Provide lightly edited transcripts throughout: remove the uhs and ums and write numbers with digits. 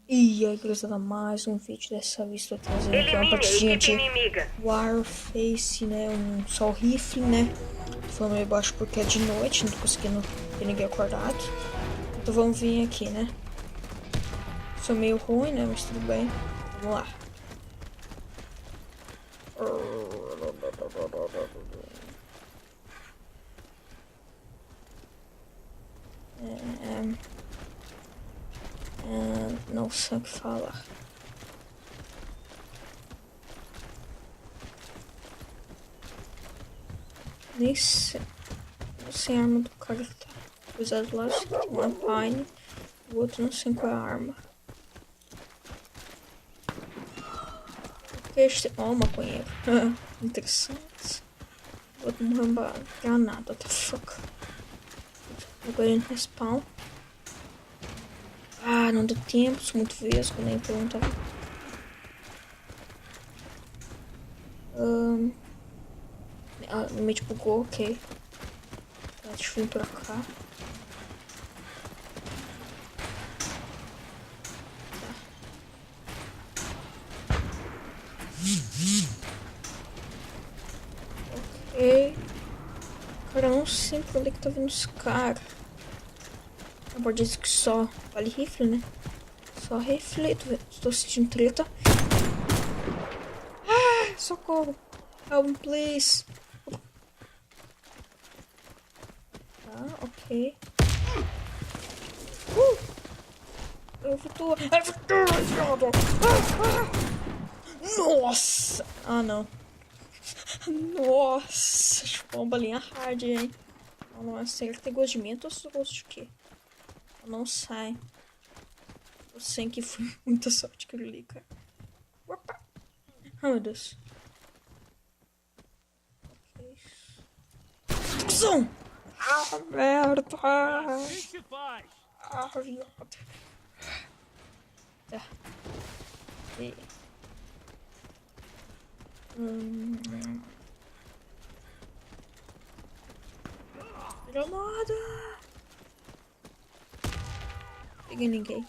E aí, gurizada, mais um vídeo. Dessa vez estou trazendo aqui uma partidinha de Warface, né? Só o rifle, né? Tô falando meio baixo porque é de noite, não tô conseguindo ter ninguém acordado. Então vamos vir aqui, né? Sou meio ruim, né? Mas tudo bem. Vamos lá. Não sei o que falar. Nem sei. Não sei a arma do cara que tá. Apesar do lado tem uma Pine. O outro não sei qual é a arma. Este... Ó, maconheiro. Interessante. O outro morreu granada. What the fuck? Agora ele respawn. Ah, não deu tempo. Sou muito vesgo, nem perguntava. Me bugou, ok. Tá, deixa eu vir pra cá. Ok. Cara, eu não sei por onde que tá vindo os caras. Agora diz que só vale rifle, né? Só rifle. Tô sentindo treta. Ah, socorro. Help me, please. Tá, ok. Eu vou viado. Nossa. Ah, não. Nossa. Chupou uma balinha hard, hein? Nossa, será que tem gosto de menta ou gosto de quê? Não sai. Eu sei que foi muita sorte que eu li, cara. Opa. Ai, meu Deus. Ok. Discussão! Ah, merda! Ah, viado. Tá. E... Granada! Peguei ninguém.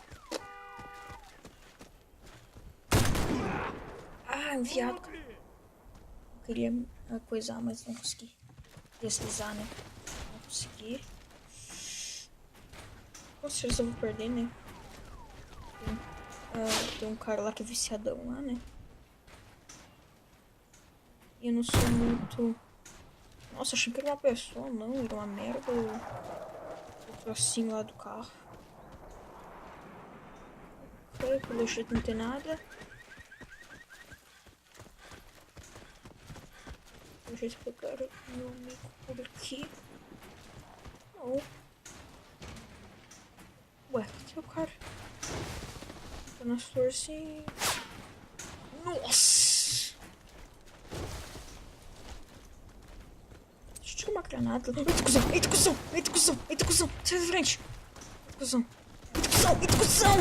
Ah, enviado, cara. Eu queria coisar, mas não consegui. Deslizar, né? Não consegui. Com certeza eu vou perder, né? Tem um cara lá que é viciadão lá, né? E eu não sou muito... Nossa, achei que era uma pessoa, não. Era uma merda. O trocinho lá do carro. Ok, pelo jeito não tem nada. Pelo jeito que eu quero meu amigo por aqui. Oh. Ué, cadê o cara? Tá nas florzinhas. Nossa! Deixa eu tirar uma granada. Eita, cuzão! Eita, cuzão! Eita, cuzão! Eita, cuzão! Sai da frente! Eita, cuzão! Eita, cuzão! Eita, cuzão!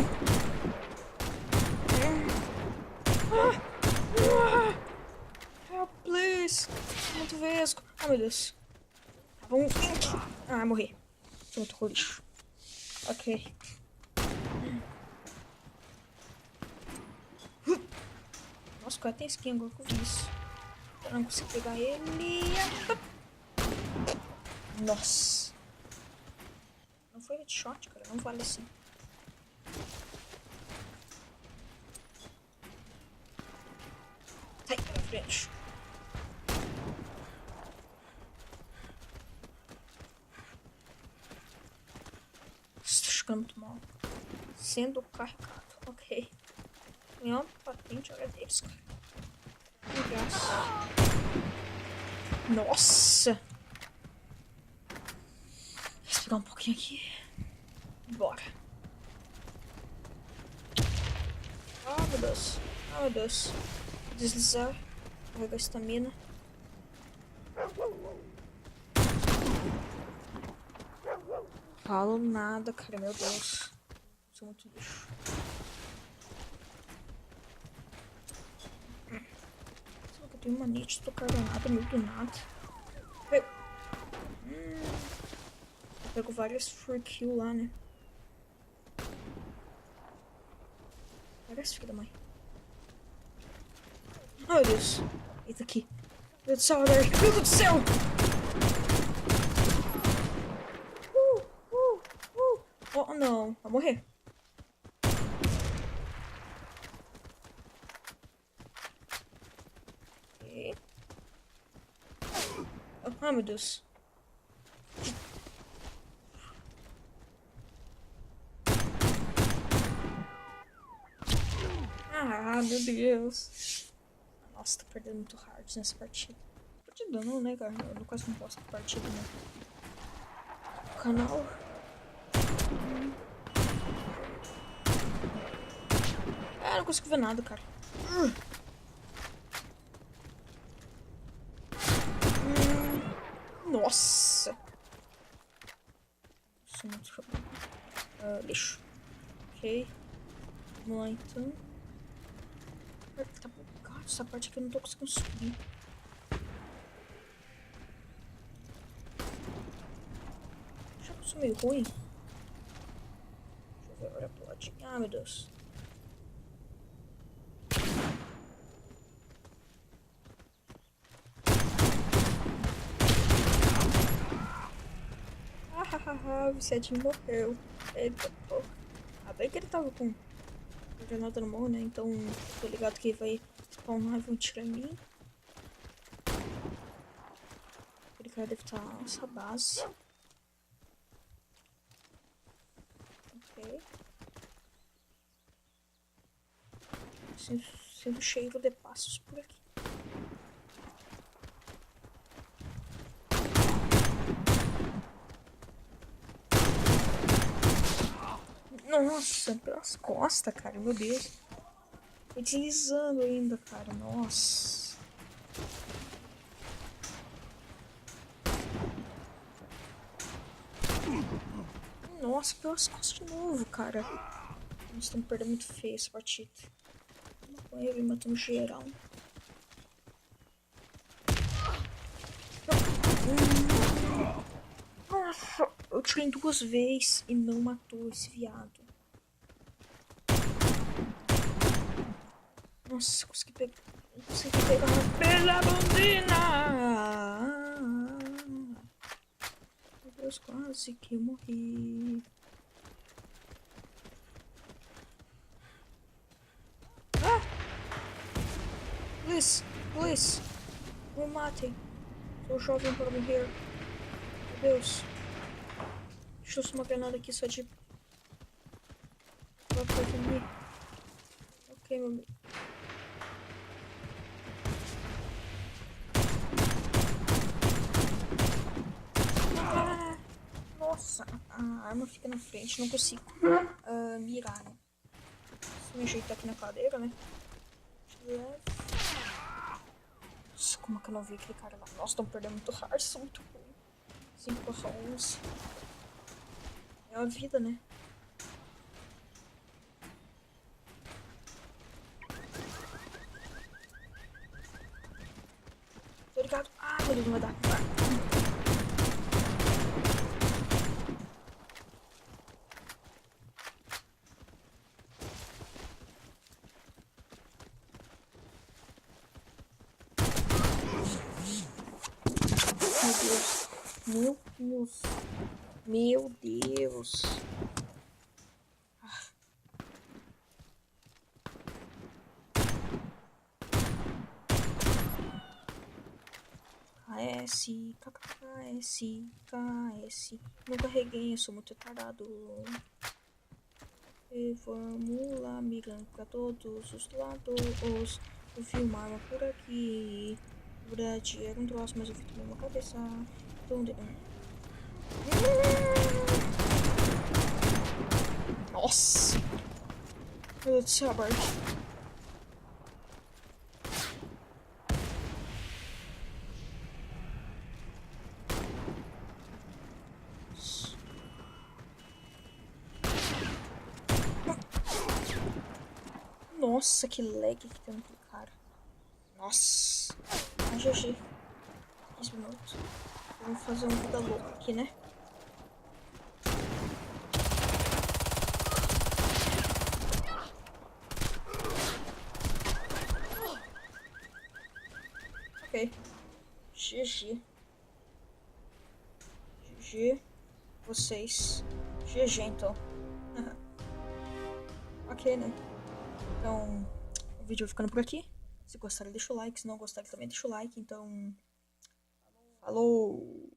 Help, please! Muito vesgo. Ai, meu Deus. Vamos. Ah, morri. Sou muito lixo. Ok. Nossa, o cara tem skin agora que eu vi isso. Eu não consigo pegar ele. Nossa. Não foi headshot, cara. Não vale assim. Sai pra frente. Estou ficando muito mal. Sendo carregado. Ok. Ganhar uma patente, olha deles, cara. Que graça. Nossa. Vou pegar um pouquinho aqui. Bora. Ah, meu Deus. Ah, meu Deus. Deslizar. Carregar estamina. Falo nada, cara. Meu Deus. Sou muito lixo. Será que eu tenho uma nit? Tô carregando meio do nada. Eu pego várias free kill lá, né? Várias filhas da mãe. Ai, meu Deus. Eita aqui. Meu Deus do céu, Albert. Meu Deus do céu! Oh, não. Vai morrer. Okay. Oh, meu Deus. Ah, meu Deus. Nossa, tô perdendo muito hard nessa partida. Partida não, né, cara? Eu quase não posso partida, né? O canal. Ah, não consigo ver nada, cara. Nossa. Isso é muito lixo. Ok. Vamos lá, então. Tá bugado essa parte aqui, eu não tô conseguindo subir. Acho que eu sou meio ruim. Deixa eu ver agora pro ladinho. Ah, meu Deus. Ah, o viciadinho morreu. Eita, pô. Ah, bem que ele tava com granada no morro, né? Então, tô ligado que ele vai spawnar e vão tirar em mim. Aquele cara deve estar nessa base. Ok. Sinto cheiro de passos por aqui. Nossa, pelas costas, cara. Meu Deus. Foi deslizando ainda, cara. Nossa. Nossa, pelas costas de novo, cara. Nós estamos perdendo muito feio essa partida. Com ele matando geral. Nossa, eu tirei 2 vezes e não matou esse viado. Nossa, consegui pegar. Consegui pegar uma bela bundina. Meu Deus, quase que eu morri. Ah! Please, please. Me matem. Sou jovem para morrer. Meu Deus. Deixa eu só uma granada aqui só de... pra prevenir. Ok, meu amigo. Ah, nossa, a arma fica na frente, não consigo mirar, né? Deixa eu me ajeitar aqui na cadeira, né? Nossa, como é que eu não vi aquele cara lá? Nossa, estão perdendo muito hard, são muito ruins. 5/11. É a vida, né? Tô ligado. Ah, meu Deus, não vai dar. Meu Deus. Meu Deus. KS, KS, KS. Não carreguei, eu sou muito retardado. E vamos lá, mirando pra todos os lados. Eu vi uma arma por aqui. Na verdade, era um troço, mas eu vi também uma cabeça. Então, nossa! Meu Deus do céu, Bart. Nossa, que lag que tem naquele cara. Nossa. Mas GG. 15 minutos. Vamos fazer uma vida louca aqui, né? Ok. GG. GG. Vocês. GG, então. Ok, né? Então, o vídeo vai ficando por aqui. Se gostaram, deixa o like. Se não gostaram, também deixa o like. Então, falou!